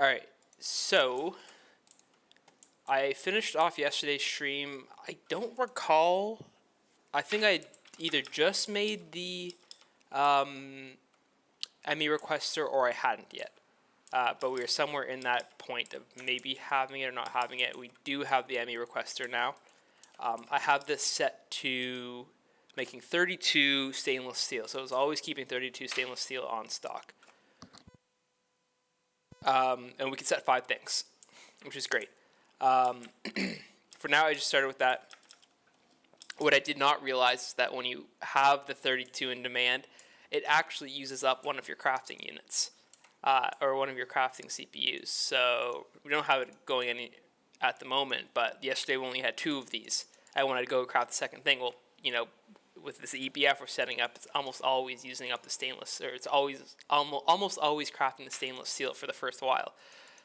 Alright, so I finished off yesterday's stream. I don't recall. I think I either just made the ME requester or I hadn't yet. But we were somewhere in that point of maybe having it or not having it. We do have the ME requester now. I have this set to making 32 stainless steel. So I was always keeping 32 stainless steel on stock. And we can set 5 things, which is great. For now, I just started with that. What I did not realize is that when you have the 32 in demand, it actually uses up one of your crafting units, or one of your crafting CPUs. So we don't have it going any at the moment, but yesterday we only had 2 of these. I wanted to go craft the second thing. Well, you know, with this EBF we're setting up, it's almost always using up the stainless, or it's always almost always crafting the stainless steel for the first while.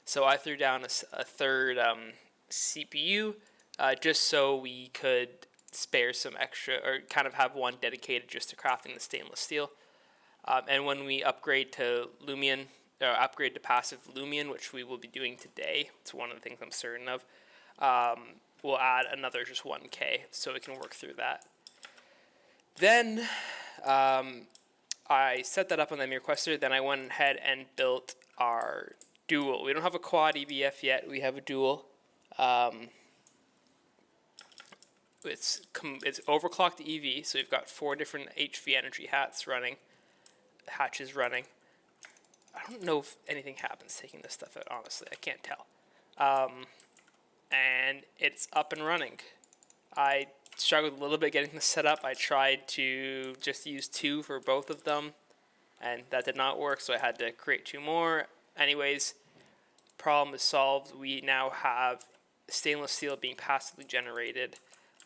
So I threw down a third CPU just so we could spare some extra, or kind of have one dedicated just to crafting the stainless steel. And when we upgrade to Lumion, or upgrade to passive Lumion, which we will be doing today, it's one of the things I'm certain of, we'll add another just 1K so we can work through that. Then I set that up on the ME requester. Then I went ahead and built our dual. We don't have a quad EBF yet. We have a dual. It's overclocked EV, so we've got 4 different HV energy hatches running. I don't know if anything happens taking this stuff out, honestly. I can't tell. And it's up and running. I struggled a little bit getting this set up. I tried to just use 2 for both of them, and that did not work, so I had to create 2 more. Anyways, problem is solved. We now have stainless steel being passively generated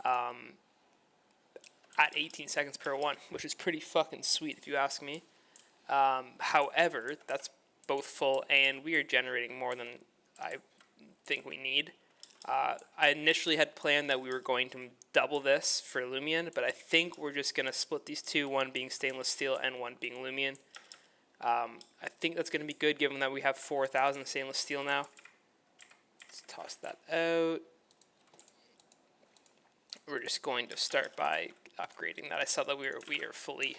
at 18 seconds per one, which is pretty fucking sweet if you ask me. However, that's both full, and we are generating more than I think we need. I initially had planned that we were going to double this for Lumion, but I think we're just going to split these 2, one being stainless steel and one being Lumion. I think that's going to be good given that we have 4,000 stainless steel now. Let's toss that out. We're just going to start by upgrading that. I saw that we are fully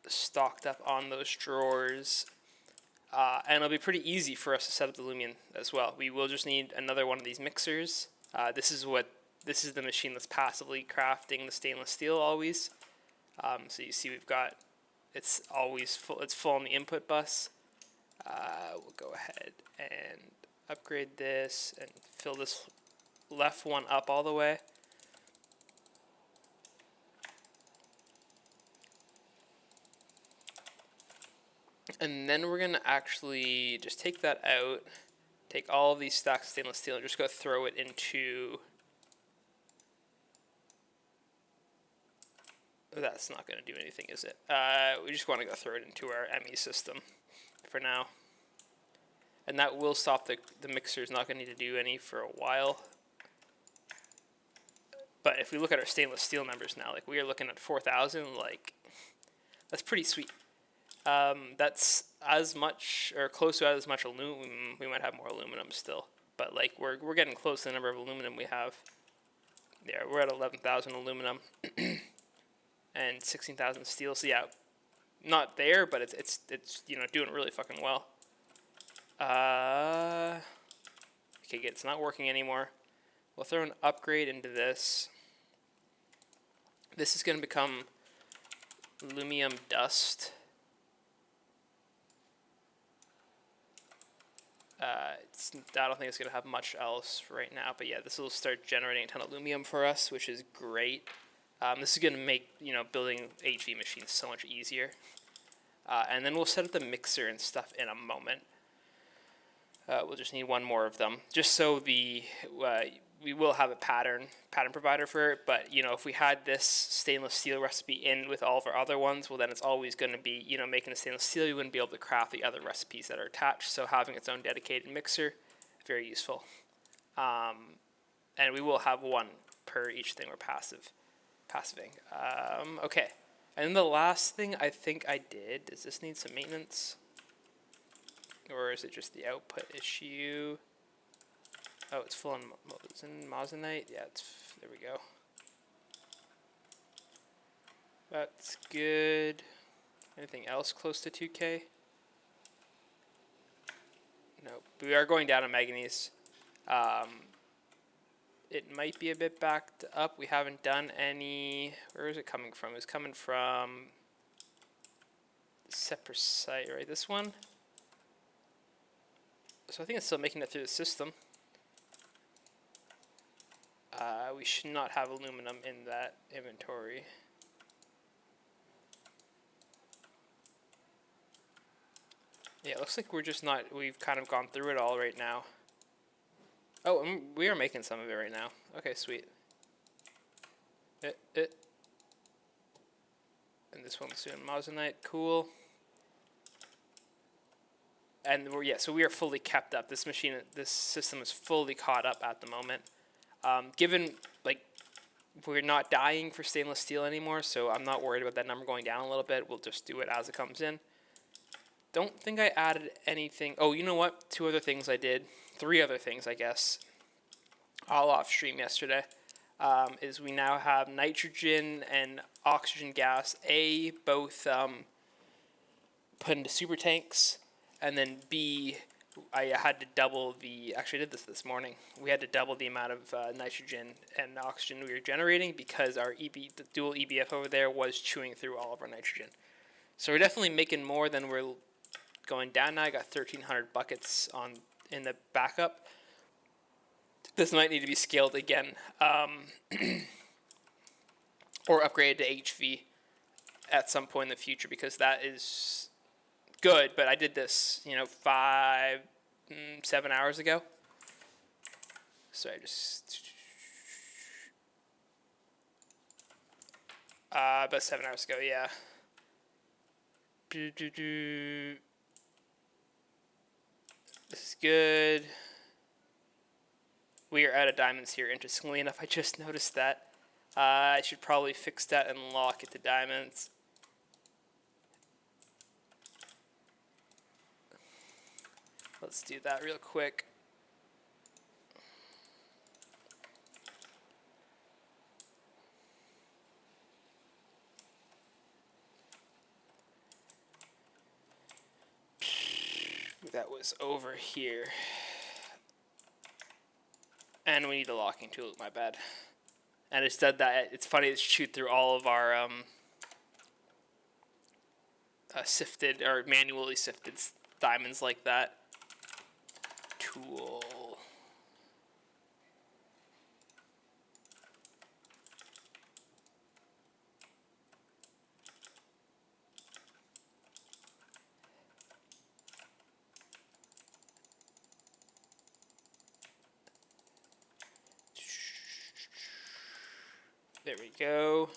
stocked up on those drawers. And it'll be pretty easy for us to set up the Lumion as well. We will just need another one of these mixers. This is the machine that's passively crafting the stainless steel always. So you see it's always full. It's full on the input bus. We'll go ahead and upgrade this and fill this left one up all the way. And then we're going to actually just take that out, take all of these stacks of stainless steel, and just go throw it into... That's not going to do anything, is it? We just want to go throw it into our ME system for now. And that will stop the mixer's not going to need to do any for a while. But if we look at our stainless steel numbers now, like we are looking at 4,000, like that's pretty sweet. That's as much or close to as much aluminum. We might have more aluminum still, but like we're getting close to the number of aluminum we have. Yeah, we're at 11,000 aluminum and 16,000 steel. So yeah, not there, but it's doing really fucking well. Okay, good. It's not working anymore. We'll throw an upgrade into this. This is going to become Lumium dust. I don't think it's going to have much else right now, but yeah, this will start generating a ton of Lumium for us, which is great. This is going to make building HV machines so much easier. And then we'll set up the mixer and stuff in a moment. We'll just need one more of them, just so we will have a pattern provider for it. But if we had this stainless steel recipe in with all of our other ones, well then it's always going to be making the stainless steel. You wouldn't be able to craft the other recipes that are attached. So having its own dedicated mixer, very useful. And we will have one per each thing we're passiving. Okay, and then the last thing I think I did. Does this need some maintenance? Or is it just the output issue? Oh, it's full on moissanite. Yeah, there we go. That's good. Anything else close to 2K? No, we are going down on manganese. It might be a bit backed up. We haven't done any. Where is it coming from? It's coming from separate site, right? This one. So I think it's still making it through the system. We should not have aluminum in that inventory. Yeah, it looks like we're just not, we've kind of gone through it all right now. Oh, and we are making some of it right now. Okay, sweet. And this one's doing moissanite, cool. And so we are fully kept up. This system is fully caught up at the moment. Given, like, we're not dying for stainless steel anymore, so I'm not worried about that number going down a little bit. We'll just do it as it comes in. Don't think I added anything. Oh, you know what? 2 other things I did. 3 other things, I guess. All off stream yesterday. Is we now have nitrogen and oxygen gas, A, both put into super tanks, and then B, I had to double actually I did this morning. We had to double the amount of nitrogen and oxygen we were generating because our the dual EBF over there was chewing through all of our nitrogen. So we're definitely making more than we're going down now. I got 1,300 buckets in the backup. This might need to be scaled again, or upgraded to HV at some point in the future, because that is good. But I did this, 7 hours ago. So I just about 7 hours ago, yeah. This is good. We are out of diamonds here, interestingly enough. I just noticed that. I should probably fix that and lock it to diamonds. Let's do that real quick. That was over here. And we need a locking tool, my bad. And it said that, it's funny, it's chewed through all of our sifted, or manually sifted diamonds like that. Tool. There we go.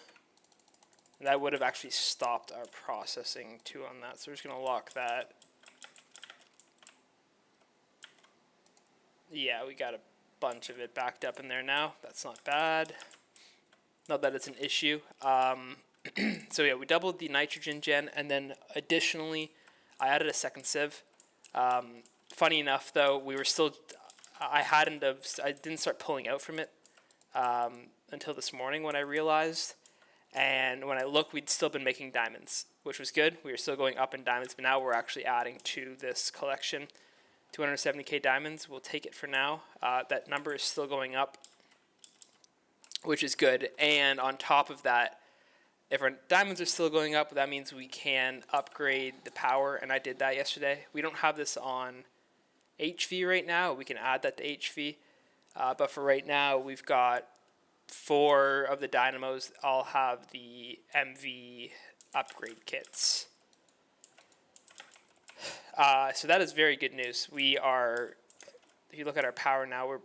That would have actually stopped our processing too on that, so we're just going to lock that. Yeah, we got a bunch of it backed up in there now. That's not bad. Not that it's an issue. So yeah, we doubled the nitrogen gen, and then additionally, I added a second sieve. Funny enough, though, I didn't start pulling out from it until this morning when I realized. And when I looked, we'd still been making diamonds, which was good. We were still going up in diamonds, but now we're actually adding to this collection 270k diamonds. We'll take it for now. That number is still going up, which is good. And on top of that, if our diamonds are still going up, that means we can upgrade the power, and I did that yesterday. We don't have this on HV right now. We can add that to HV, but for right now, we've got 4 of the dynamos all have the MV upgrade kits. So that is very good news. If you look at our power now, we're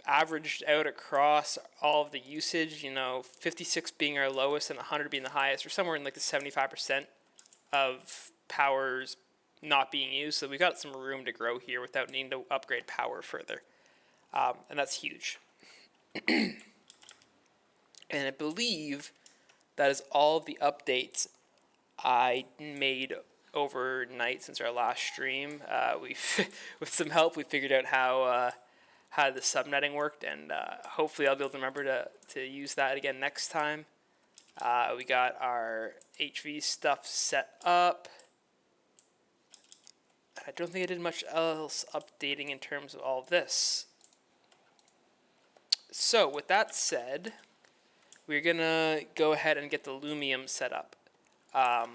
averaged out across all of the usage, 56 being our lowest and 100 being the highest. We're somewhere in like the 75% of powers not being used. So we've got some room to grow here without needing to upgrade power further. And that's huge. And I believe that is all of the updates I made overnight since our last stream. With some help, we figured out how the subnetting worked, and hopefully I'll be able to remember to use that again next time. We got our HV stuff set up. I don't think I did much else updating in terms of all of this. So with that said, we're gonna go ahead and get the Lumium set up. And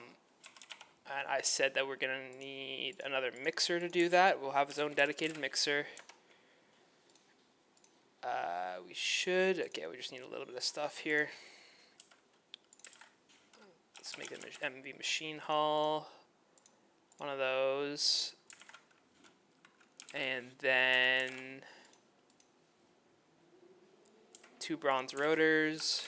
I said that we're gonna need another mixer to do that. We'll have his own dedicated mixer. We should, okay, we just need a little bit of stuff here. Let's make an MV machine hall. One of those. And then 2 bronze rotors.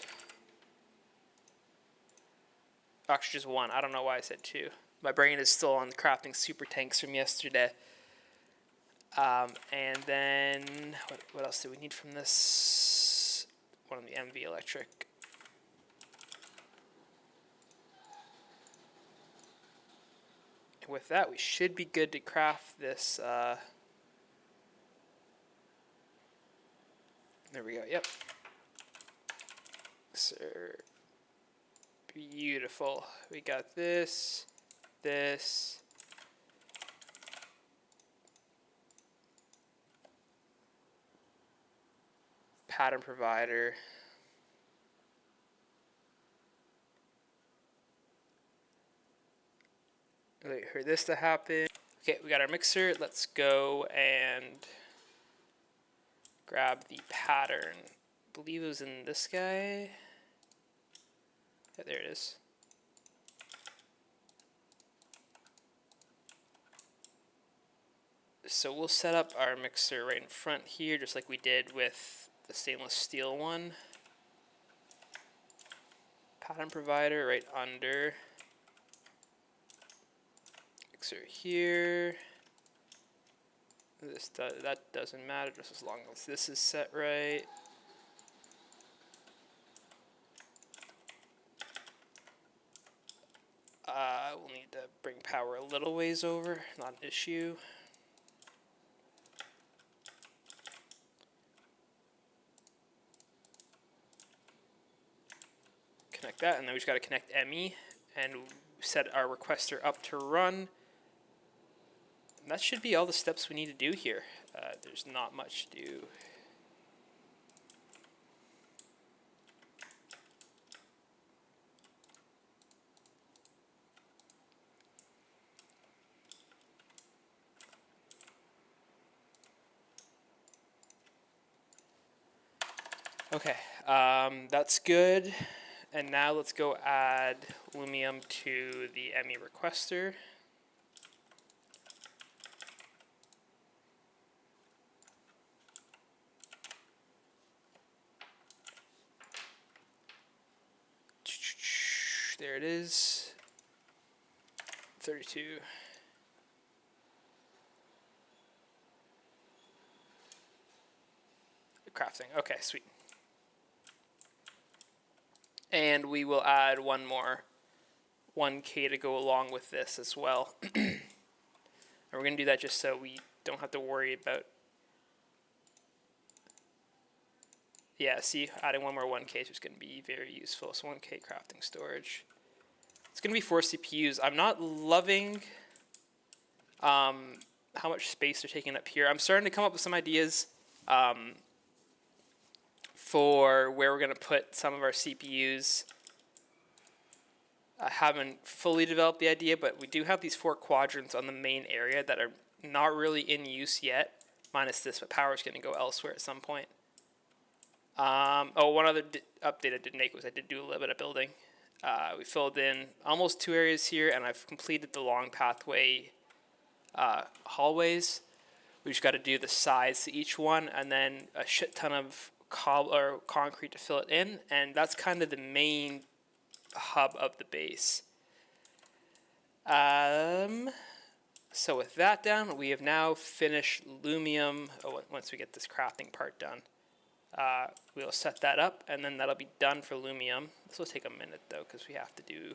Actually, just 1. I don't know why I said 2. My brain is still on crafting super tanks from yesterday. And then, what else do we need from this? One of the MV electric. And with that, we should be good to craft this. There we go, yep. Sir. Beautiful. We got this. Pattern provider. Wait for this to happen. Okay, we got our mixer. Let's go and grab the pattern. I believe it was in this guy. Yeah, there it is. So we'll set up our mixer right in front here, just like we did with the stainless steel one. Pattern provider right under. Mixer here. That doesn't matter, just as long as this is set right. We'll need to bring power a little ways over, not an issue. Connect that, and then we just got to connect ME and set our requester up to run. And that should be all the steps we need to do here. There's not much to do. Okay, that's good. And now let's go add Lumium to the ME requester. There it is. 32. Crafting. Okay, sweet. And we will add one more 1K to go along with this as well. And we're going to do that just so we don't have to worry about... Yeah, see, adding one more 1K is just going to be very useful. So 1K crafting storage. It's going to be 4 CPUs. I'm not loving how much space they're taking up here. I'm starting to come up with some ideas for where we're going to put some of our CPUs. I haven't fully developed the idea, but we do have these 4 quadrants on the main area that are not really in use yet, minus this, but power is going to go elsewhere at some point. Oh, one other update I did make was I did do a little bit of building. We filled in almost 2 areas here, and I've completed the long pathway hallways. We just got to do the sides to each one, and then a shit ton of concrete to fill it in, and that's kind of the main hub of the base. So with that down, we have now finished Lumium. Once we get this crafting part done, we'll set that up, and then that'll be done for Lumium. This will take a minute though, because we have to do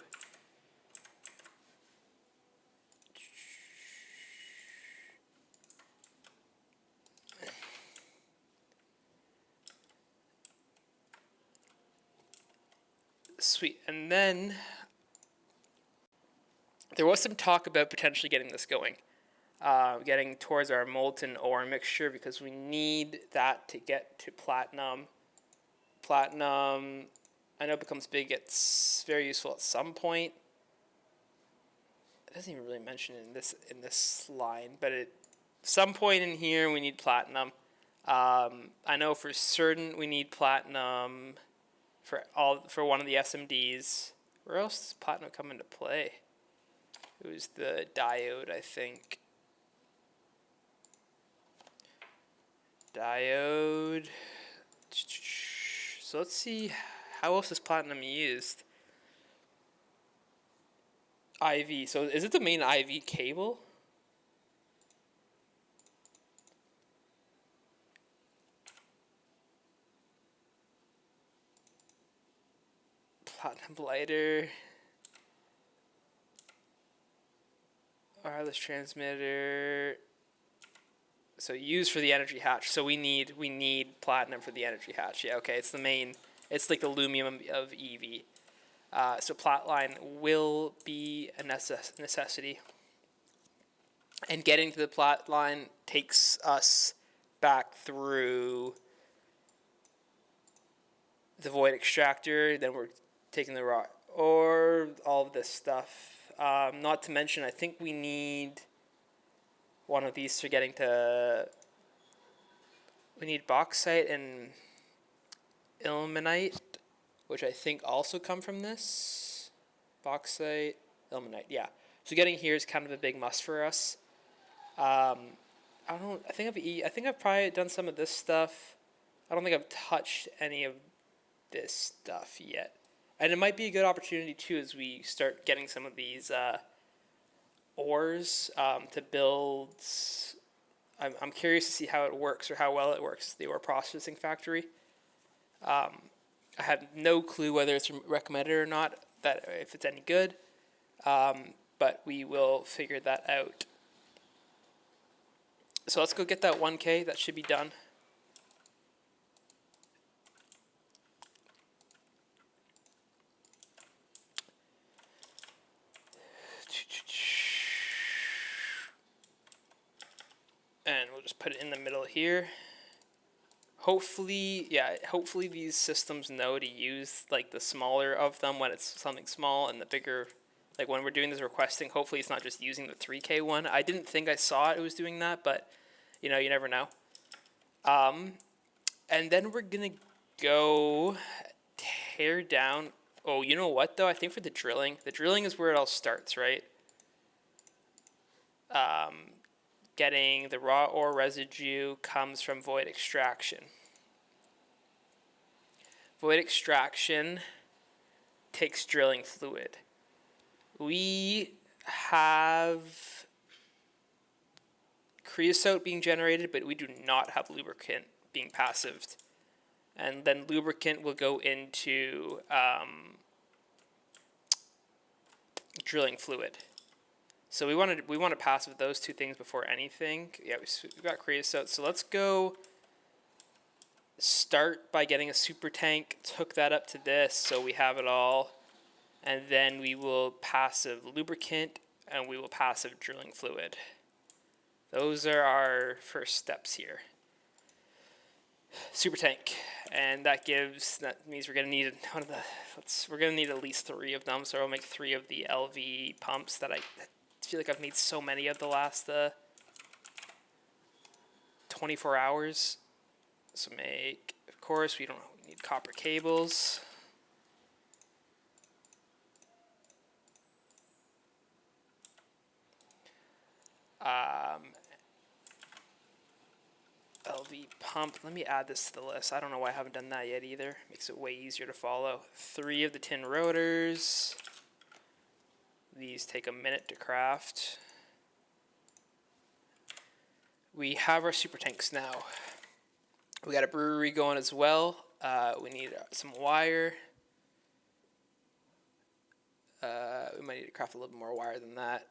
Sweet. And then there was some talk about potentially getting this going. Getting towards our molten ore mixture, because we need that to get to platinum. Platinum, I know it becomes big. It's very useful at some point. It doesn't even really mention it in this line, but at some point in here we need platinum. I know for certain we need platinum for one of the SMDs. Where else does platinum come into play? It was the diode, I think. Diode. So let's see, how else is platinum used? IV. So is it the main IV cable? Platinum lighter. Wireless transmitter. So used for the energy hatch. So we need platinum for the energy hatch. Yeah, okay. It's the main. It's like the lumium of EV. So plat line will be a necessity. And getting to the plat line takes us back through the void extractor. Then we're taking the raw ore, all of this stuff. Not to mention, I think we need one of these for getting to. We need bauxite and ilmenite, which I think also come from this. Bauxite, ilmenite, yeah. So getting here is kind of a big must for us. I think I've probably done some of this stuff. I don't think I've touched any of this stuff yet. And it might be a good opportunity too as we start getting some of these ores to build. I'm curious to see how it works or how well it works, the ore processing factory. I have no clue whether it's recommended or not, that if it's any good, but we will figure that out. So let's go get that 1K. That should be done. And we'll just put it in the middle here. Hopefully these systems know to use like the smaller of them when it's something small, and the bigger, like when we're doing this requesting, hopefully it's not just using the 3K one. I didn't think I saw it was doing that, but you know, you never know. And then we're gonna go tear down. Oh, you know what though? I think for the drilling is where it all starts, right? Getting the raw ore residue comes from void extraction. Void extraction takes drilling fluid. We have creosote being generated, but we do not have lubricant being passived. And then lubricant will go into drilling fluid. So we want to pass with those two things before anything. Yeah, we've got creosote. So let's go start by getting a super tank, hook that up to this so we have it all. And then we will passive lubricant and we will passive drilling fluid. Those are our first steps here. Super tank, and that means we're gonna need we're gonna need at least 3 of them. So I'll make 3 of the LV pumps that I feel like I've made so many of the last 24 hours. So of course, we need copper cables. LV pump. Let me add this to the list. I don't know why I haven't done that yet either. Makes it way easier to follow. 3 of the tin rotors. These take a minute to craft. We have our super tanks now. We got a brewery going as well. We need some wire. We might need to craft a little bit more wire than that.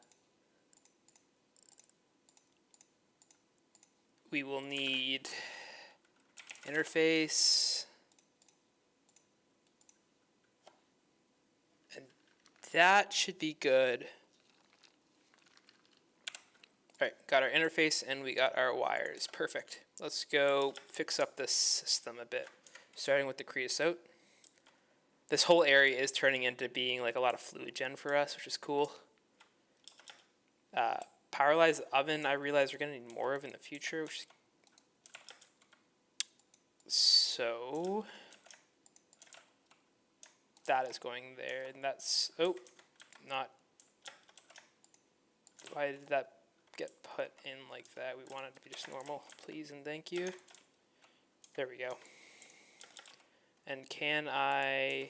We will need interface. that should be good. All right, got our interface and we got our wires. Perfect. Let's go fix up this system a bit. Starting with the creosote. This whole area is turning into being like a lot of fluid gen for us, which is cool. Powerlized oven, I realize we're gonna need more of in the future. So that is going there, and that's, oh, not, why did that get put in like that? We want it to be just normal, please and thank you. There we go. And can I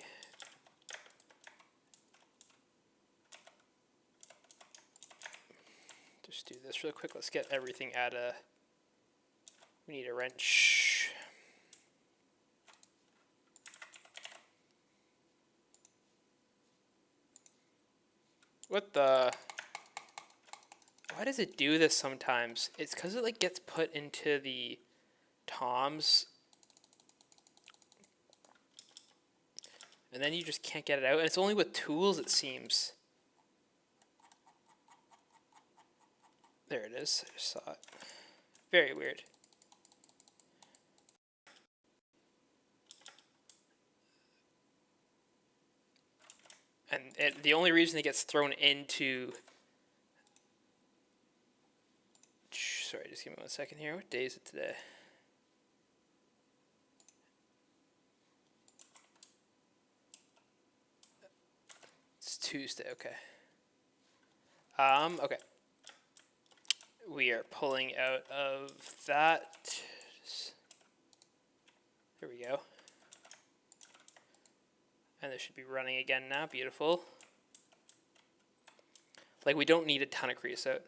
just do this real quick? Let's get everything at a, we need a wrench. What the? Why does it do this sometimes? It's because it like gets put into the toms. And then you just can't get it out. And it's only with tools, it seems. There it is. I just saw it. Very weird. And the only reason it gets thrown into... Sorry, just give me 1 second here. What day is it today? It's Tuesday, okay. Okay. We are pulling out of that. There we go. And this should be running again now. Beautiful. Like, we don't need a ton of creosote.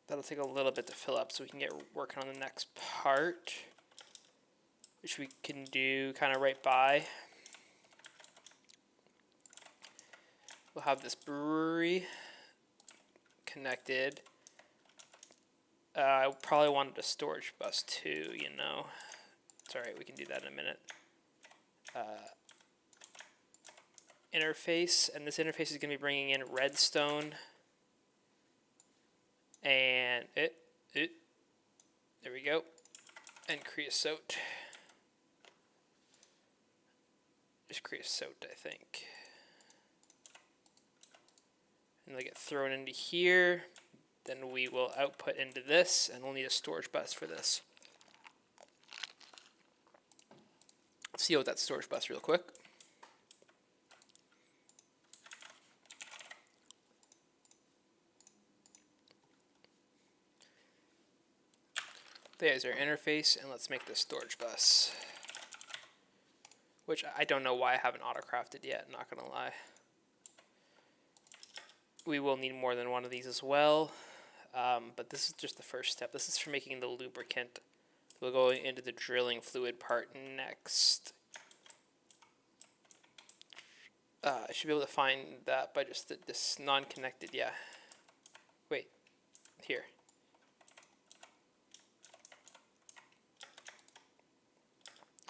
That'll take a little bit to fill up so we can get working on the next part, which we can do kind of right by. We'll have this brewery connected. I probably wanted a storage bus too, you know. It's alright, we can do that in a minute. Interface, and this interface is going to be bringing in redstone. And there we go. And creosote. Just creosote, I think. And they get thrown into here. Then we will output into this, and we'll need a storage bus for this. Let's see what that storage bus real quick. There's our interface, and let's make this storage bus. Which I don't know why I haven't auto-crafted yet, not gonna lie. We will need more than one of these as well, but this is just the first step. This is for making the lubricant. We'll go into the drilling fluid part next. I should be able to find that by just this non-connected, yeah. Wait, here.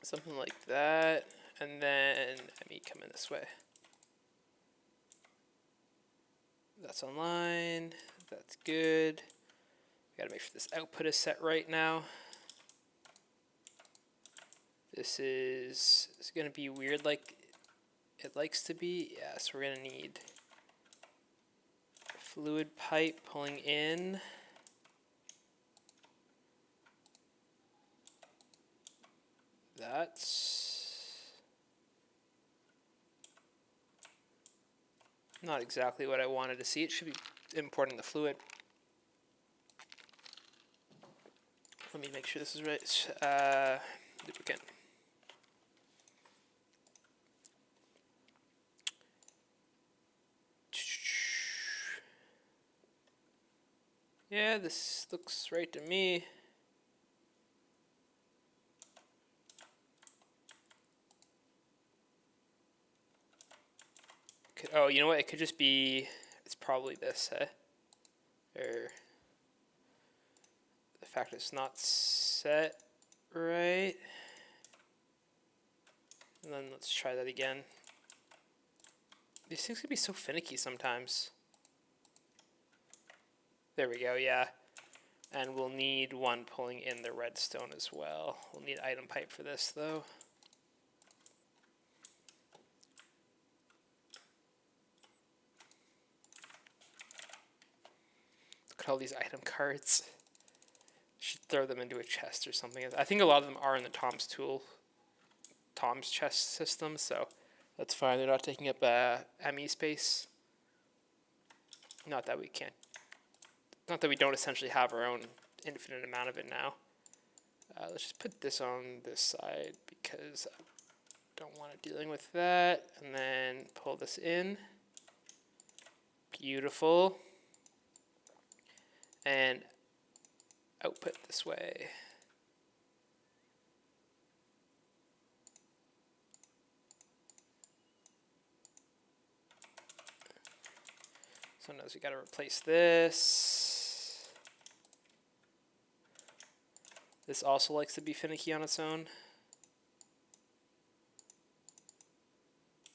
Something like that, and then me come in this way. That's online, that's good. We gotta make sure this output is set right now. This is gonna be weird like it likes to be. Yeah, so we're gonna need a fluid pipe pulling in. That's not exactly what I wanted to see. It should be importing the fluid. Let me make sure this is right. Lubricant. Yeah, this looks right to me. Oh, you know what? It could just be, it's probably this, eh? Or the fact it's not set right. And then let's try that again. These things can be so finicky sometimes. There we go, yeah. And we'll need one pulling in the redstone as well. We'll need item pipe for this, though. Look at all these item cards. Should throw them into a chest or something. I think a lot of them are in the Tom's chest system, so that's fine. They're not taking up ME space. Not that we don't essentially have our own infinite amount of it now. Let's just put this on this side because I don't want it dealing with that. And then pull this in. Beautiful. And output this way. So now we got to replace this. This also likes to be finicky on its own.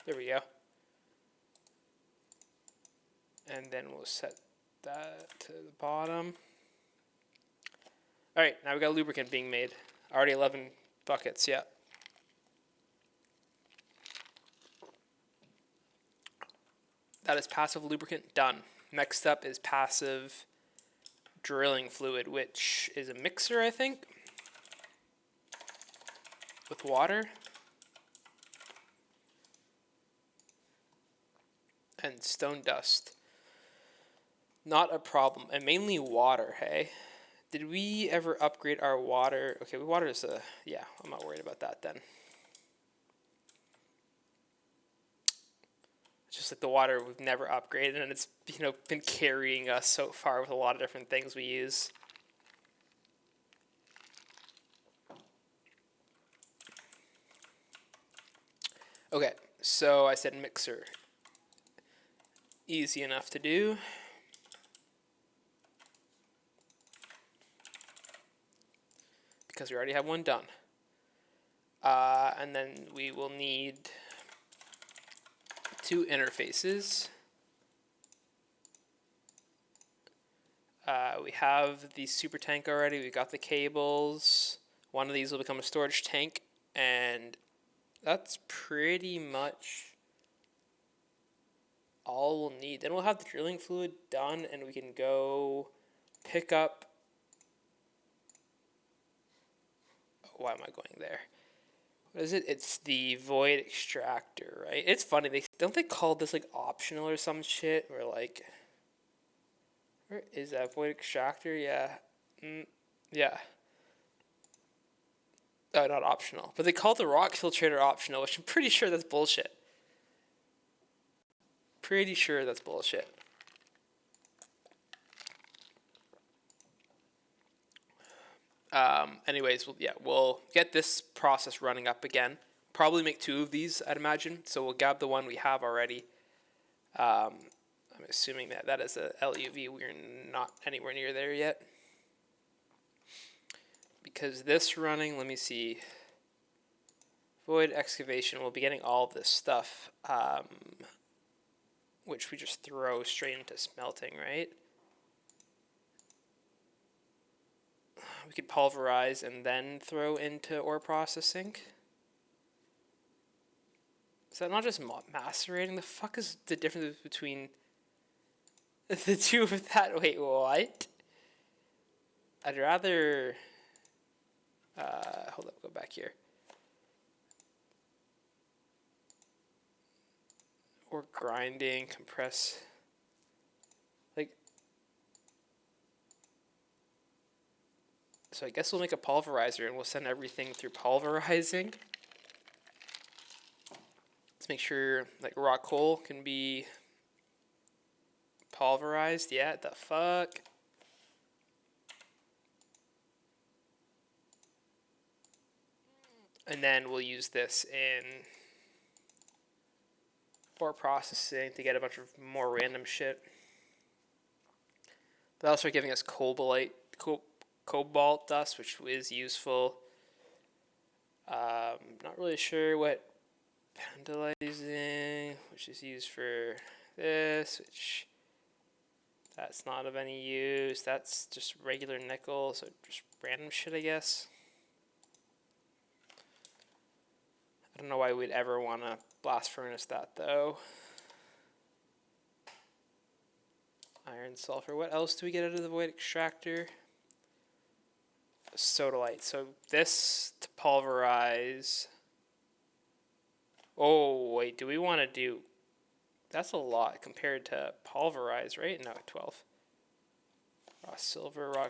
There we go. And then we'll set that to the bottom. All right, now we got lubricant being made. Already 11 buckets, yeah. That is passive lubricant done. Next up is passive drilling fluid, which is a mixer, I think, with water. And stone dust. Not a problem. And mainly water, hey? Did we ever upgrade our water? Okay, water is yeah, I'm not worried about that then. It's just like the water we've never upgraded, and it's, been carrying us so far with a lot of different things we use. Okay, so I said mixer. Easy enough to do. Because we already have one done. And then we will need 2 interfaces. We have the super tank already. We got the cables. One of these will become a storage tank. And that's pretty much all we'll need. Then we'll have the drilling fluid done, and we can go pick up. Why am I going there? What is it? It's the void extractor, right? It's funny. Don't they call this like optional or some shit? Or like, where is that void extractor? Yeah, yeah. Oh, not optional, but they call the rock filtrator optional, which I'm pretty sure that's bullshit. Pretty sure that's bullshit. Anyways, we'll get this process running up again. Probably make 2 of these, I'd imagine. So we'll grab the one we have already. I'm assuming that is a LUV. We're not anywhere near there yet. Because this running, let me see. Void excavation, we'll be getting all of this stuff. Which we just throw straight into smelting, right? We could pulverize and then throw into ore processing. Is that not just macerating? The fuck is the difference between the two of that? Wait, what? I'd rather... hold up, go back here. Or grinding, compress... So I guess we'll make a pulverizer and we'll send everything through pulverizing. Let's make sure like raw coal can be pulverized. Yeah, the fuck. And then we'll use this in ore processing to get a bunch of more random shit. That'll start giving us cobalt dust, which is useful. Not really sure what Pendulizing, which is used for this, which that's not of any use. That's just regular nickel, so just random shit, I guess. I don't know why we'd ever want to blast furnace that, though. Iron, sulfur. What else do we get out of the void extractor? Sodalite. So this to pulverize. Oh, wait. Do we want to do... That's a lot compared to pulverize, right? No, 12. Raw silver, raw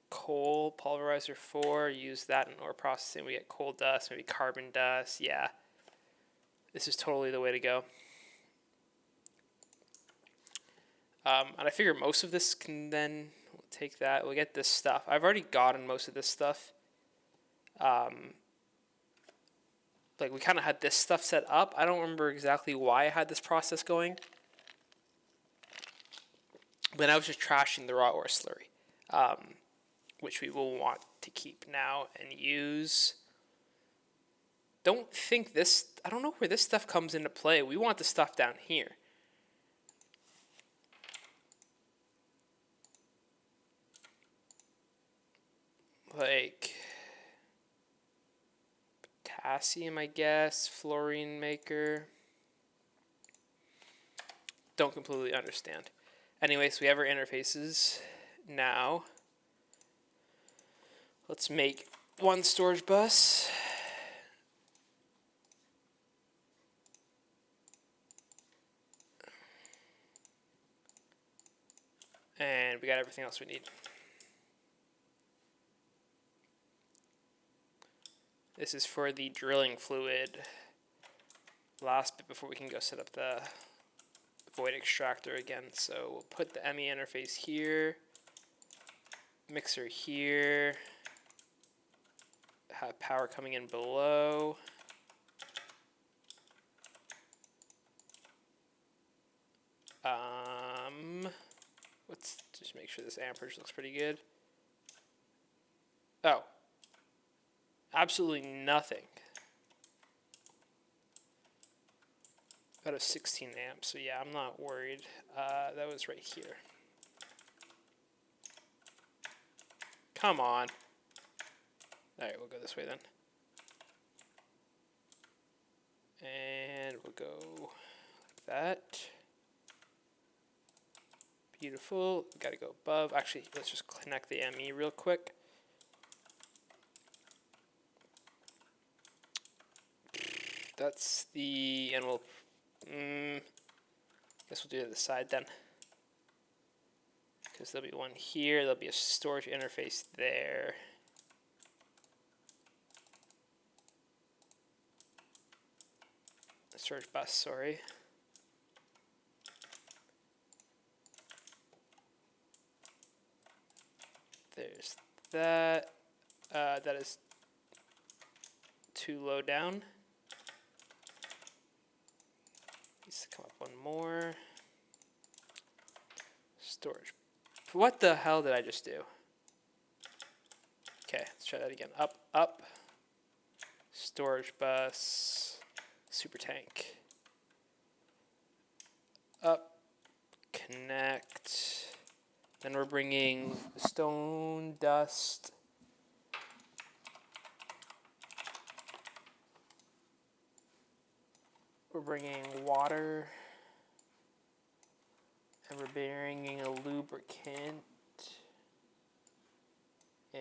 coal, pulverizer 4. Use that in ore processing. We get coal dust, maybe carbon dust. Yeah. This is totally the way to go. And I figure most of this can then, we'll take that, we'll get this stuff. I've already gotten most of this stuff. Like we kind of had this stuff set up. I don't remember exactly why I had this process going. But I was just trashing the raw ore slurry, which we will want to keep now and use. Don't think this, I don't know where this stuff comes into play. We want the stuff down here. Like potassium, I guess, fluorine maker. Don't completely understand. Anyways, we have our interfaces now. Let's make one storage bus. And we got everything else we need. This is for the drilling fluid. Last bit before we can go set up the void extractor again. So we'll put the ME interface here, mixer here, have power coming in below. Let's just make sure this amperage looks pretty good. Oh, absolutely nothing. Out of 16 amps, so yeah, I'm not worried. That was right here. Come on. Alright, we'll go this way then. And we'll go like that. Beautiful. Gotta go above. Actually, let's just connect the ME real quick. That's the, and we'll, guess we'll do it at the side then. Because there'll be one here, there'll be a storage interface there. A storage bus, sorry. There's that. That is too low down. Needs to come up one more. Storage. What the hell did I just do? Okay, let's try that again. Up, up. Storage bus. Super tank. Up. Connect. Then we're bringing stone, dust. We're bringing water. And we're bringing a lubricant in.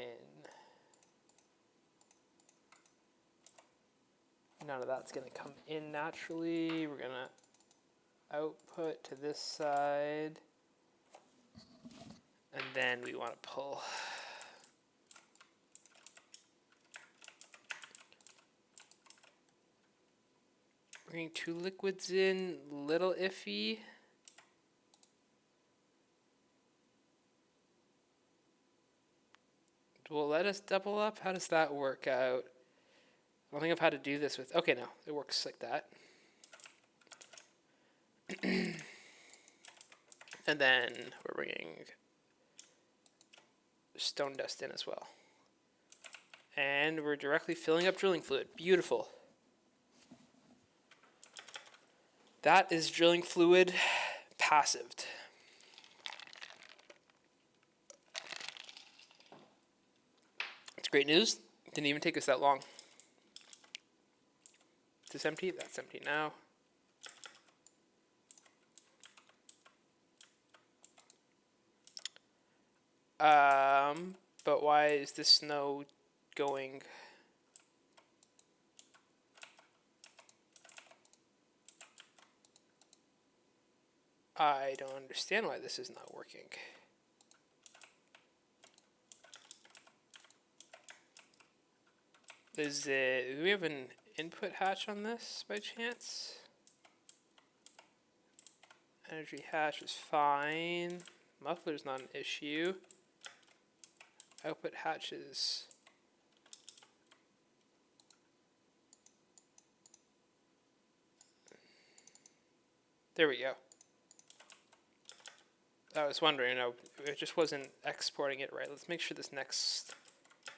None of that's going to come in naturally. We're going to output to this side. And then we want to pull. Bringing two liquids in, little iffy. Will it let us double up? How does that work out? I don't think I've had to do this with, okay, no, it works like that. And then we're bringing stone dust in as well. And we're directly filling up drilling fluid. Beautiful. That is drilling fluid passived. It's great news. Didn't even take us that long. Is this empty? That's empty now. But why is this snow going? I don't understand why this is not working. Do we have an input hatch on this by chance? Energy hatch is fine. Muffler's not an issue. Output hatches. There we go. I was wondering, it just wasn't exporting it right. Let's make sure this next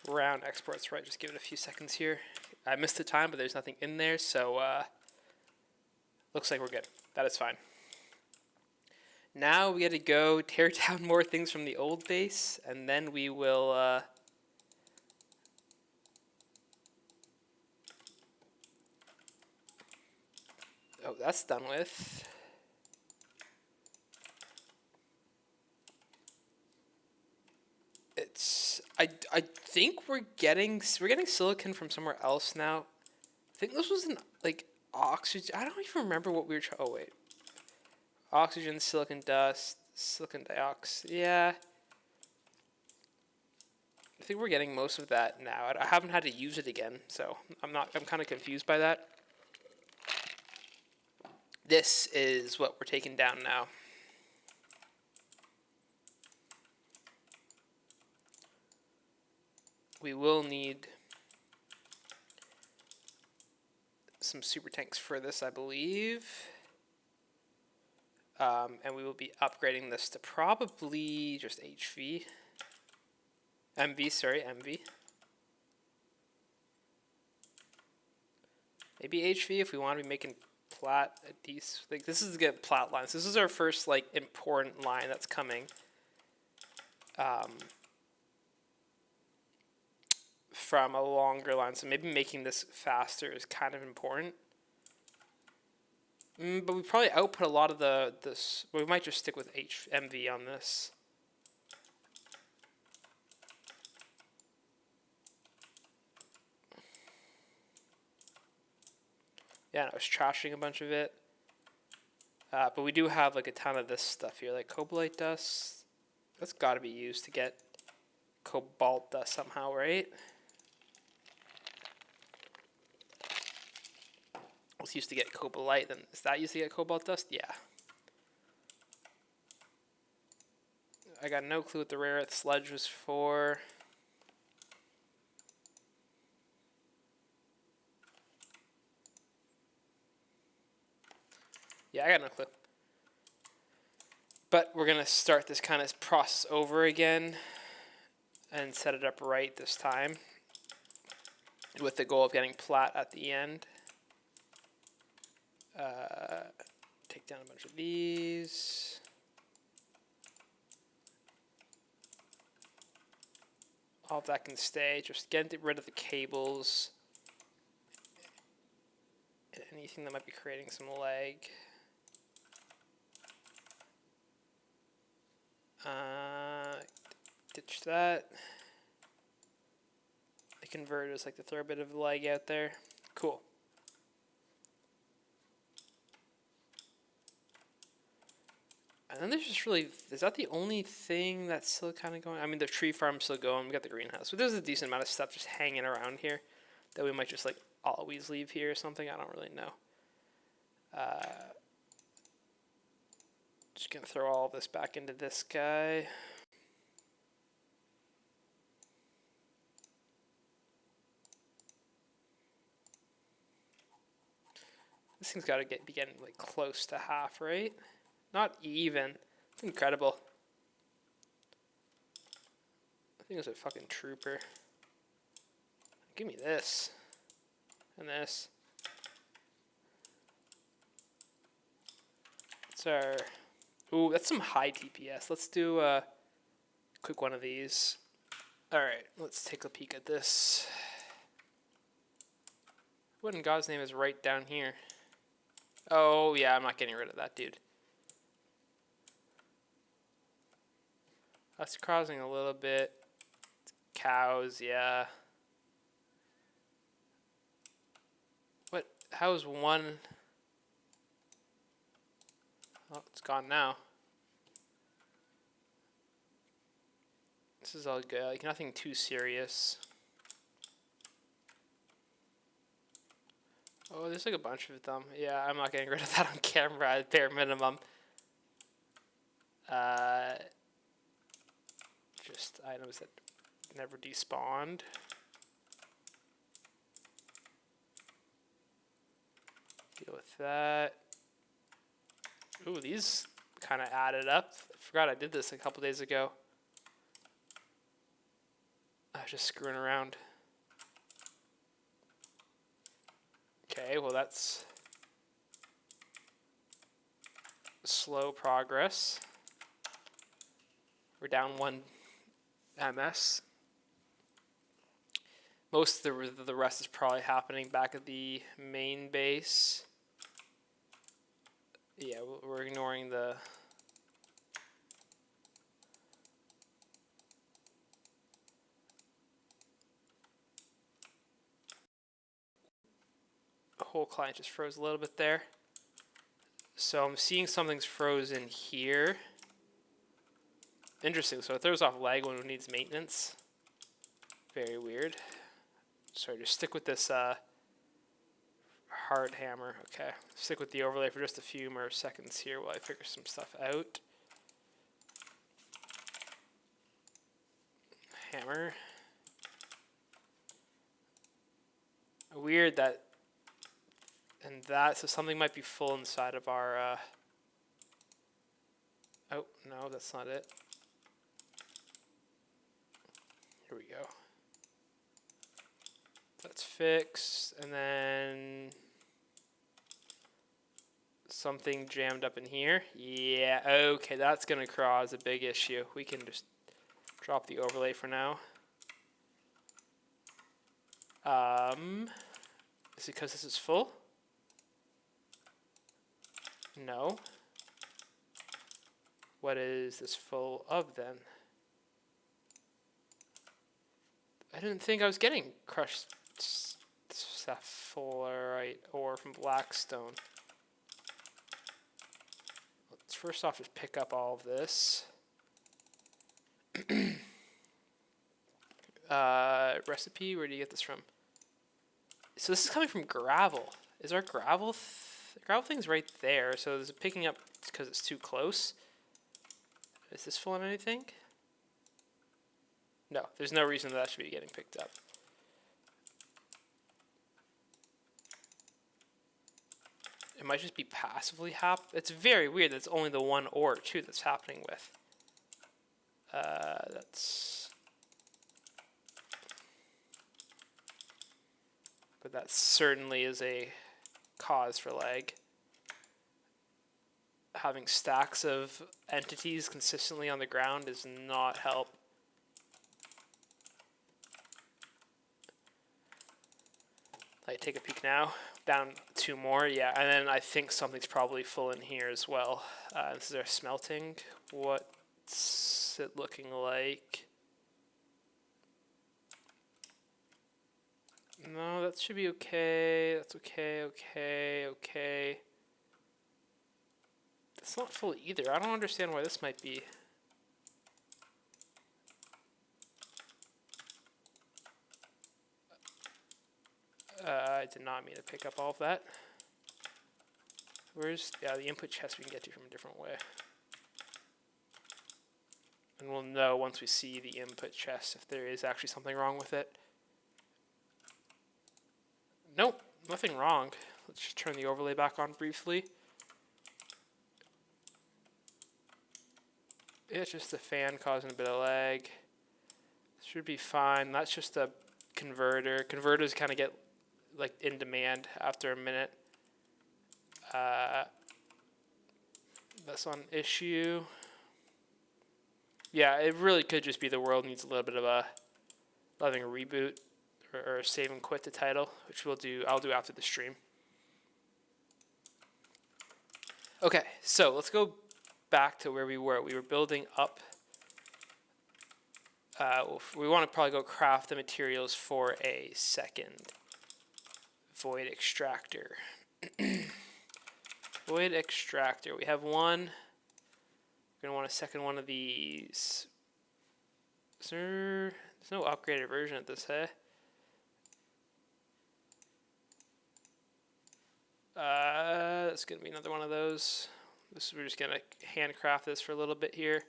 round exports right. Just give it a few seconds here. I missed the time, but there's nothing in there, so looks like we're good. That is fine. Now we got to go tear down more things from the old base, and then we will oh, that's done with. I think we're getting silicon from somewhere else now. I think this was like oxygen. I don't even remember what we were trying. Oh wait, oxygen, silicon dust, silicon dioxide. Yeah, I think we're getting most of that now. I haven't had to use it again, so I'm kind of confused by that. This is what we're taking down now. We will need some super tanks for this, I believe. And we will be upgrading this to probably just HV. MV. Maybe HV if we want to be making plat at these. Like, this is good plat lines. This is our first like important line that's coming. From a longer line, so maybe making this faster is kind of important. But we probably output a lot of this. We might just stick with MV on this. Yeah, I was trashing a bunch of it. But we do have like a ton of this stuff here, like cobalt dust. That's got to be used to get cobalt dust somehow, right? Was used to get cobalite, then is that used to get cobalt dust? Yeah. I got no clue what the rare earth sludge was for. Yeah, I got no clue. But we're gonna start this kind of process over again and set it up right this time with the goal of getting plat at the end. Take down a bunch of these. All of that can stay. Just get rid of the cables. And anything that might be creating some lag. Ditch that. The converters like to throw a bit of lag out there. Cool. And then there's just really, is that the only thing that's still kind of going? I mean, the tree farm's still going. We got the greenhouse. But there's a decent amount of stuff just hanging around here that we might just like always leave here or something. I don't really know. Just going to throw all this back into this guy. This thing's got to be getting like close to half, right? Not even. It's incredible. I think it's a fucking trooper. Give me this. And this. What's our... Ooh, that's some high TPS. Let's do a quick one of these. All right, let's take a peek at this. What in God's name is right down here? Oh, yeah, I'm not getting rid of that, dude. That's crossing a little bit. Cows, yeah. What? How's one... Oh, it's gone now. This is all good. Like, nothing too serious. Oh, there's like a bunch of them. Yeah, I'm not getting rid of that on camera at bare minimum. Just items that never despawned. Deal with that. Ooh, these kind of added up. I forgot I did this a couple days ago. I was just screwing around. Okay, well that's slow progress. We're down 1 MS. Most of the rest is probably happening back at the main base. Yeah, we're ignoring the... whole client just froze a little bit there. So I'm seeing something's frozen here. Interesting, so it throws off lag when it needs maintenance. Very weird. Sorry, just stick with this hard hammer. Okay, stick with the overlay for just a few more seconds here while I figure some stuff out. Hammer. Weird that, and that, so something might be full inside of our, oh, no, that's not it. Here we go. That's fixed, and then something jammed up in here. Yeah, okay, that's gonna cause a big issue. We can just drop the overlay for now. Is it because this is full? No. What is this full of then? I didn't think I was getting crushed sapphirite ore from Blackstone. Let's first off just pick up all of this. Recipe, where do you get this from? So this is coming from gravel. Is our gravel gravel thing's right there, so is it picking up because it's too close? Is this full on anything? No, there's no reason that should be getting picked up. It might just be passively it's very weird that it's only the one ore too that's happening with. But that certainly is a cause for lag. Having stacks of entities consistently on the ground does not help. I take a peek now. Down 2 more, yeah, and then I think something's probably full in here as well. This is our smelting. What's it looking like? No, that should be okay. That's okay, okay. It's not full either. I don't understand why this might be. I did not mean to pick up all of that. Yeah, the input chest we can get to from a different way. And we'll know once we see the input chest if there is actually something wrong with it. Nope, nothing wrong. Let's just turn the overlay back on briefly. It's just the fan causing a bit of lag. Should be fine. That's just a converter. Converters kind of get like in demand after a minute. That's on issue. Yeah, it really could just be the world needs a little bit of a reboot or save and quit the title, which I'll do after the stream. Okay, so let's go back to where we were. We were building up. We want to probably go craft the materials for a second void extractor. Void extractor. We have one. We're going to want a second one of these. There's no upgraded version of this, hey? That's going to be another one of those. We're just going to handcraft this for a little bit here.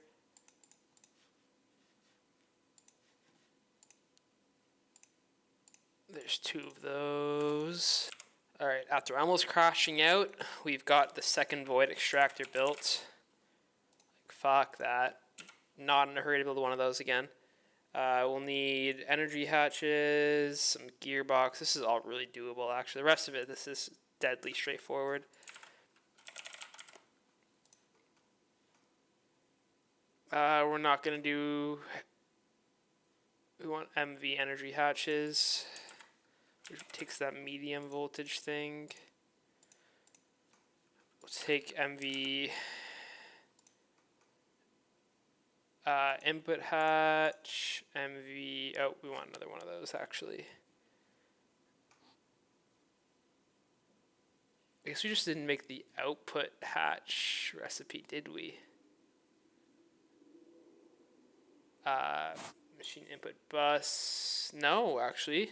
There's 2 of those. Alright, after almost crashing out, we've got the second void extractor built. Like, fuck that. Not in a hurry to build one of those again. We'll need energy hatches, some gearbox. This is all really doable, actually. The rest of it, this is deadly straightforward. We're not going to do... We want MV energy hatches. Which takes that medium voltage thing. We'll take MV input hatch, MV. Oh, we want another one of those actually. I guess we just didn't make the output hatch recipe, did we? Machine input bus. No, actually.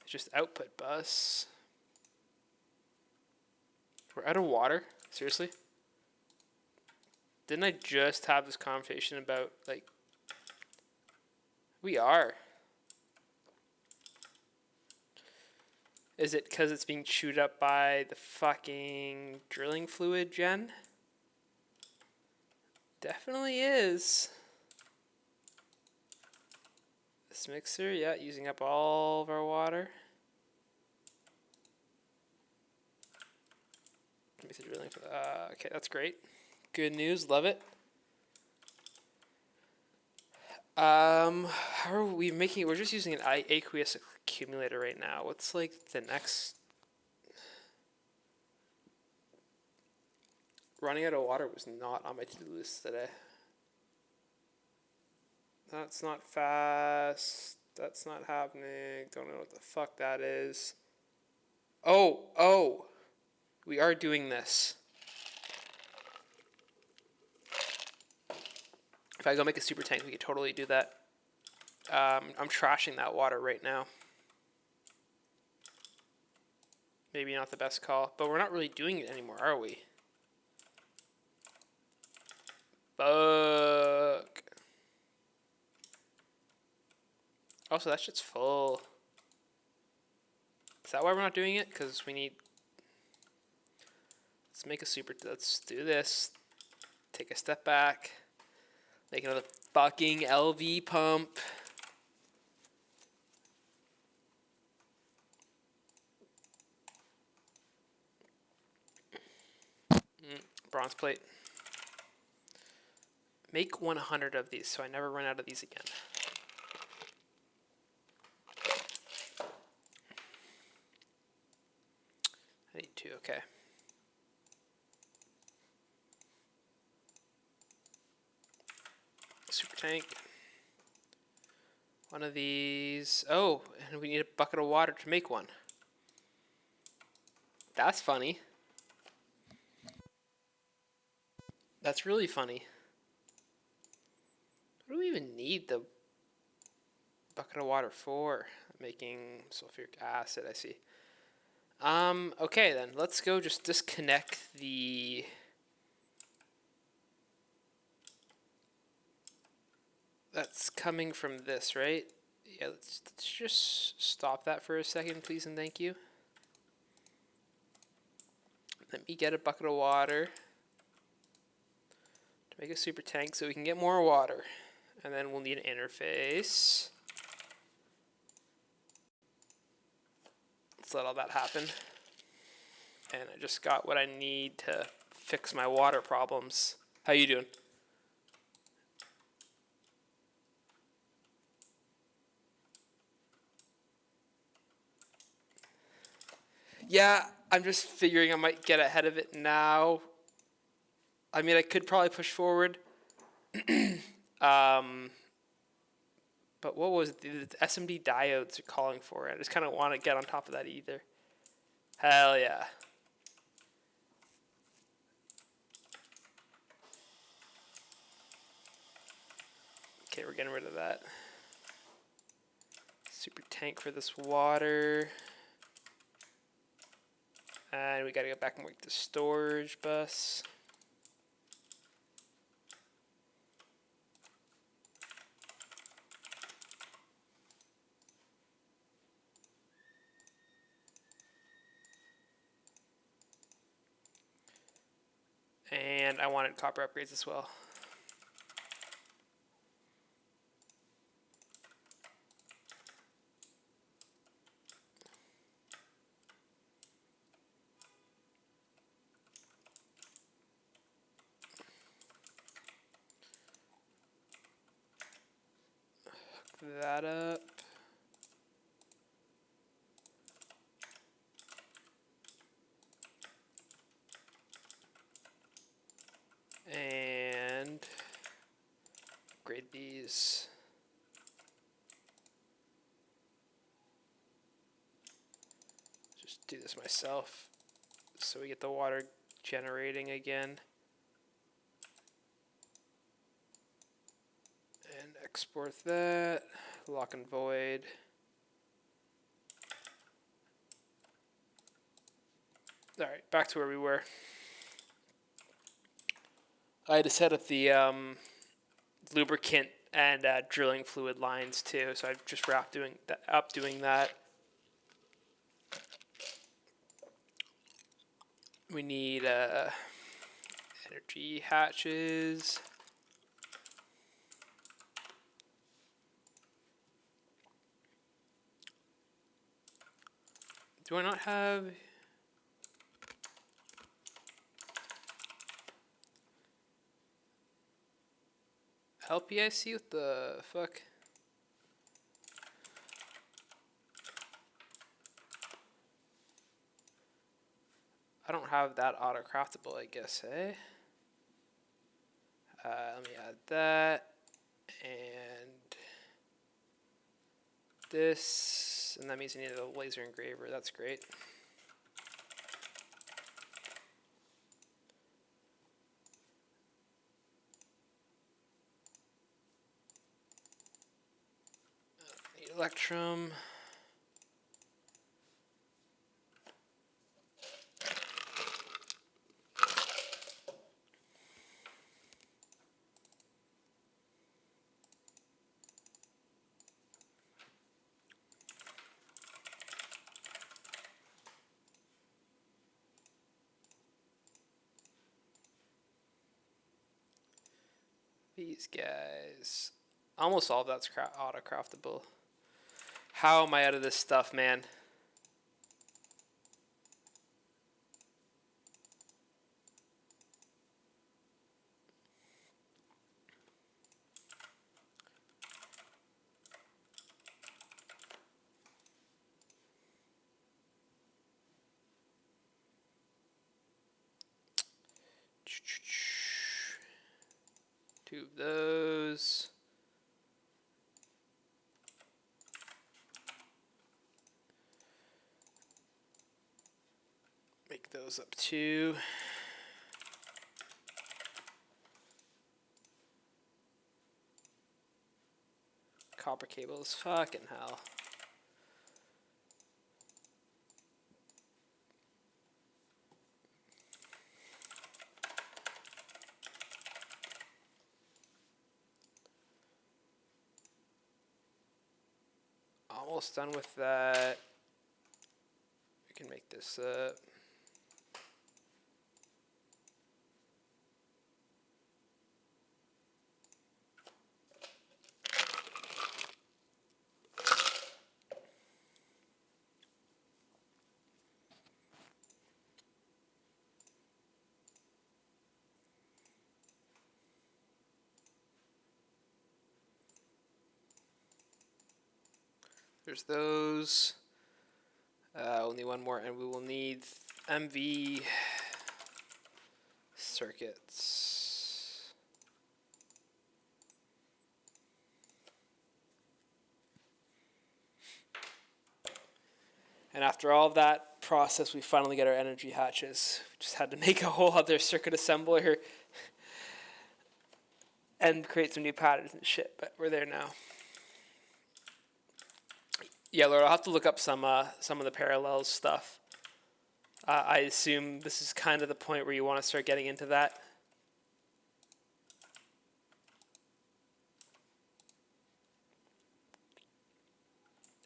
It's just output bus. We're out of water? Seriously? Didn't I just have this conversation about, like... We are. Is it because it's being chewed up by the fucking drilling fluid gen? Definitely is. This mixer, yeah, using up all of our water. Okay, that's great. Good news, love it. How are we making? We're just using an aqueous accumulator right now. What's like the next? Running out of water was not on my to-do list today. That's not fast. That's not happening. Don't know what the fuck that is. Oh. We are doing this. If I go make a super tank, we could totally do that. I'm trashing that water right now. Maybe not the best call, but we're not really doing it anymore, are we? Fuck. Also, that shit's full. Is that why we're not doing it? Because we need... Let's make a super... Let's do this. Take a step back. Make another fucking LV pump. Bronze plate. Make 100 of these so I never run out of these again. I need 2, okay. Super tank. One of these. Oh, and we need a bucket of water to make one. That's funny. That's really funny. What do we even need the bucket of water for? Making sulfuric acid, I see. Okay then, let's go just disconnect the... That's coming from this, right? Yeah, let's just stop that for a second, please and thank you. Let me get a bucket of water to make a super tank so we can get more water. And then we'll need an interface. Let's let all that happen. And I just got what I need to fix my water problems. How you doing? Yeah, I'm just figuring I might get ahead of it now. I mean, I could probably push forward. um, but what was it? The SMD diodes are calling for it. I just kind of want to get on top of that either. Hell yeah. Okay, we're getting rid of that. Super tank for this water. And we gotta go back and work the storage bus. And I wanted copper upgrades as well. Hook that up. And upgrade these. Just do this myself so we get the water generating again. And export that. Lock and void. Alright, back to where we were. I had to set up the lubricant and drilling fluid lines too, so I've just wrapped doing that. We need energy hatches. Do I not have... LPIC? What the fuck? I don't have that auto-craftable, I guess, eh? Let me add that. And this. And that means I need a laser engraver. That's great. Need electrum. These guys. Almost all of that's auto-craftable. How am I out of this stuff, man? Two of those. Make those up too. Copper cables, fucking hell. Almost done with that. We can make this up. There's those. Only one more, and we will need MV circuits. And after all of that process, we finally get our energy hatches. We just had to make a whole other circuit assembler and create some new patterns and shit, but we're there now. Yeah, Lord, I'll have to look up some of the parallels stuff. I assume this is kind of the point where you want to start getting into that.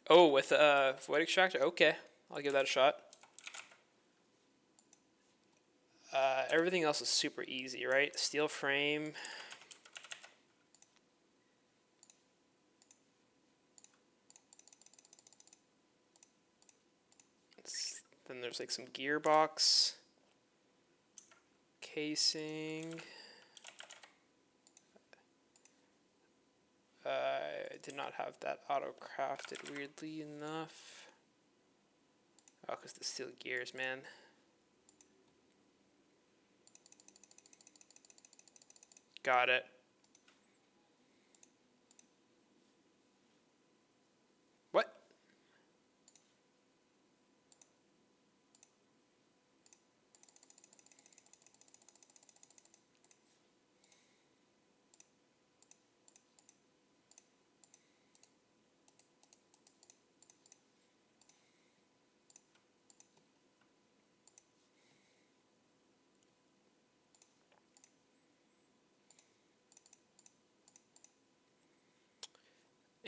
Oh, with a void extractor? Okay, I'll give that a shot. Everything else is super easy, right? Steel frame. Then there's like some gearbox casing. I did not have that auto-crafted, weirdly enough. Oh, because the steel gears, man. Got it. What?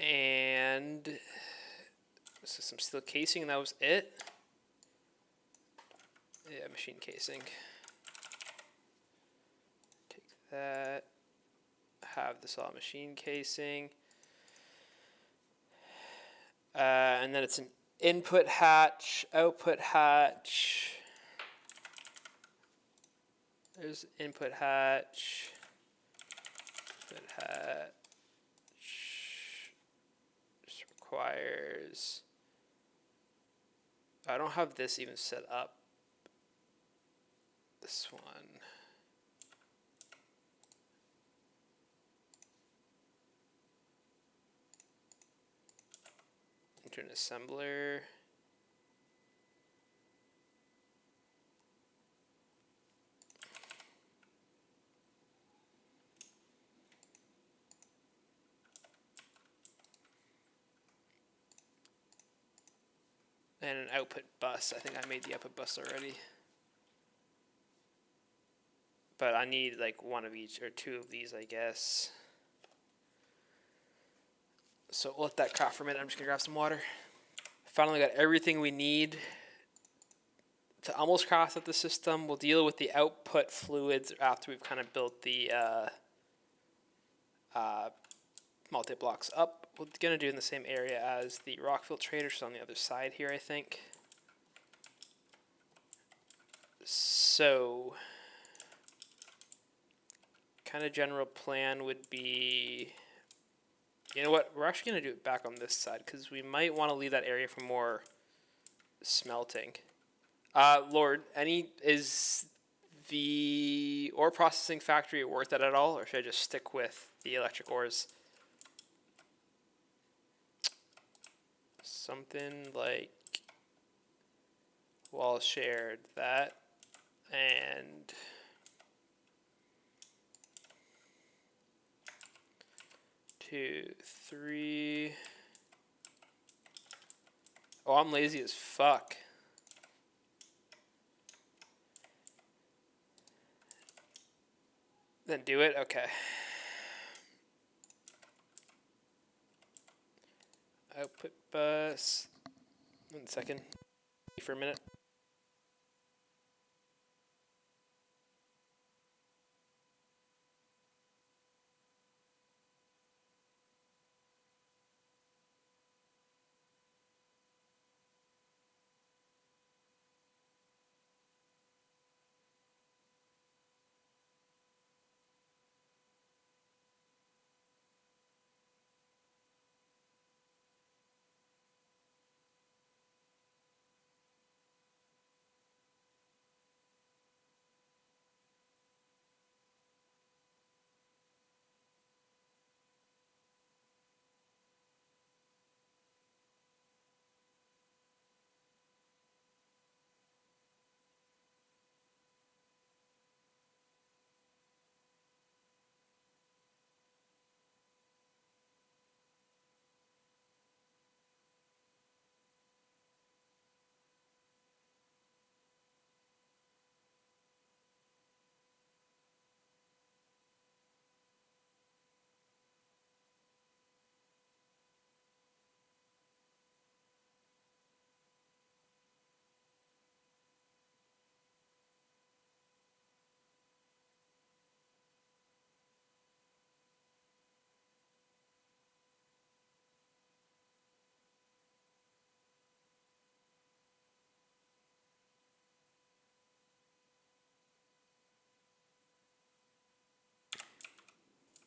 And this is some steel casing, and that was it. Yeah, machine casing. Take that. Have this all machine casing. And then it's an input hatch, output hatch. There's input hatch. Input hatch. Just requires. I don't have this even set up. This one. Into an assembler. And an output bus. I think I made the output bus already. But I need like one of each, or two of these, I guess. So we'll let that craft for a minute. I'm just going to grab some water. Finally got everything we need to almost craft up the system. We'll deal with the output fluids after we've kind of built the multi-blocks up. We're going to do it in the same area as the rock filtrator, so on the other side here, I think. So, kind of general plan would be, you know what, we're actually going to do it back on this side, because we might want to leave that area for more smelting. Lord, is the ore processing factory worth it at all, or should I just stick with the electric ores? Something like wall shared that, and 2, 3. Oh, I'm lazy as fuck. Then do it? Okay. Output bus. 1 second. For a minute.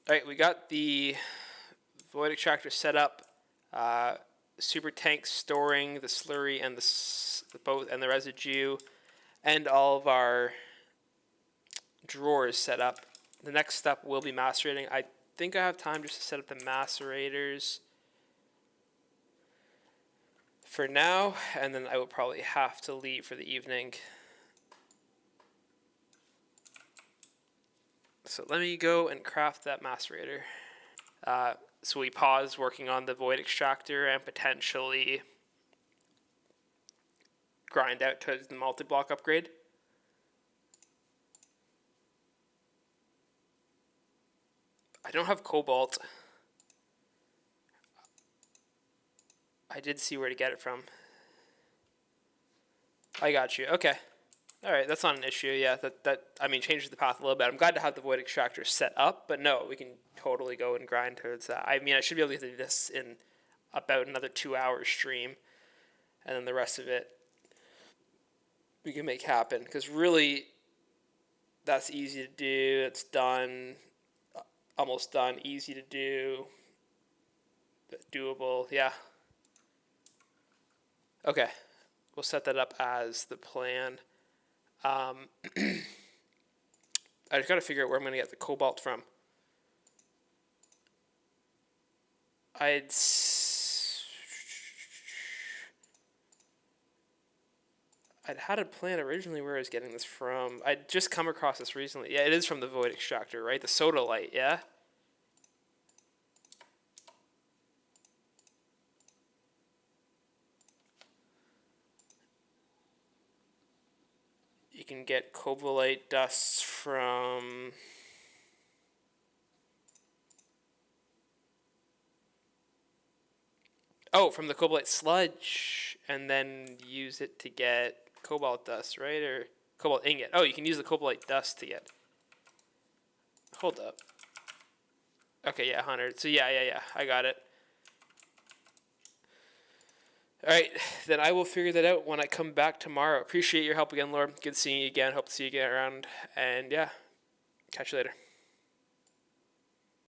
All right, we got the void extractor set up. Super tank storing the slurry and the both and the residue, and all of our drawers set up. The next step will be macerating. I think I have time just to set up the macerators for now, and then I will probably have to leave for the evening. So let me go and craft that macerator. So we pause working on the void extractor and potentially grind out towards the multi-block upgrade. I don't have cobalt. I did see where to get it from. I got you. Okay. All right, that's not an issue. Yeah, that I mean changes the path a little bit. I'm glad to have the void extractor set up, but no, we can totally go and grind towards that. I mean, I should be able to do this in about another 2 hours stream, and then the rest of it we can make happen. Because really, that's easy to do. It's done, almost done. Easy to do. Doable. Yeah. Okay, we'll set that up as the plan. I just got to figure out where I'm going to get the cobalt from. I'd had a plan originally where I was getting this from. I'd just come across this recently. Yeah, it is from the void extractor, right? The soda light, yeah? You can get cobalite dusts from... Oh, from the cobalite sludge, and then use it to get cobalt dust, right? Or cobalt ingot. Oh, you can use the cobalite dust to get... Hold up. Okay, yeah, 100. So yeah, I got it. All right, then I will figure that out when I come back tomorrow. Appreciate your help again, Lord. Good seeing you again. Hope to see you again around. And yeah, catch you later.